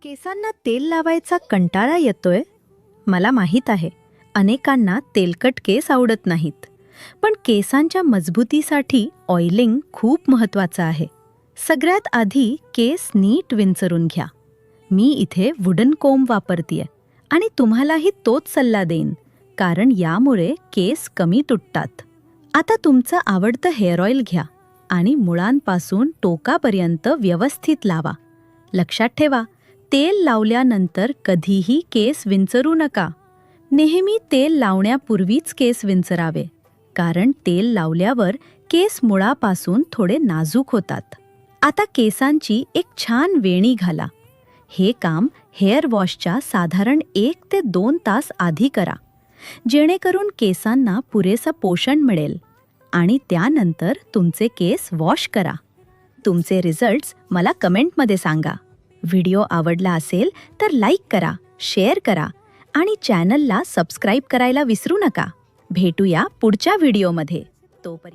केसांना तेल लावायचा कंटाळा येतोय? मला माहीत आहे, अनेकांना तेलकट केस आवडत नाहीत. पण केसांच्या मजबूतीसाठी ऑइलिंग खूप महत्त्वाचं आहे. सगळ्यात आधी केस नीट विंचरून घ्या. मी इथे वुडन कोंब वापरतीये आणि तुम्हालाही तोच सल्ला देईन, कारण यामुळे केस कमी तुटतात. आता तुमचं आवडतं हेअर ऑइल घ्या आणि मुळांपासून टोकापर्यंत व्यवस्थित लावा. लक्षात ठेवा, तेल लावल्यानंतर कधीही केस विंचरू नका. नेहमी तेल लावण्यापूर्वीच केस विंचरावे, कारण तेल लावल्यावर केस मुळापासून थोडे नाजूक होतात. आता केसांची एक छान वेणी घाला. हे काम हेअर वॉशच्या साधारण 1 ते 2 तास आधी करा, जेणेकरून केसांना पुरेसं पोषण मिळेल. आणि त्यानंतर तुमचे केस वॉश करा. तुमचे रिझल्ट्स मला कमेंटमध्ये सांगा. व्हिडिओ आवडला असेल तर लाईक करा, शेअर करा आणि चॅनलला सबस्क्राईब करायला विसरू नका. भेटूया पुढच्या व्हिडिओमध्ये. तोपर्यंत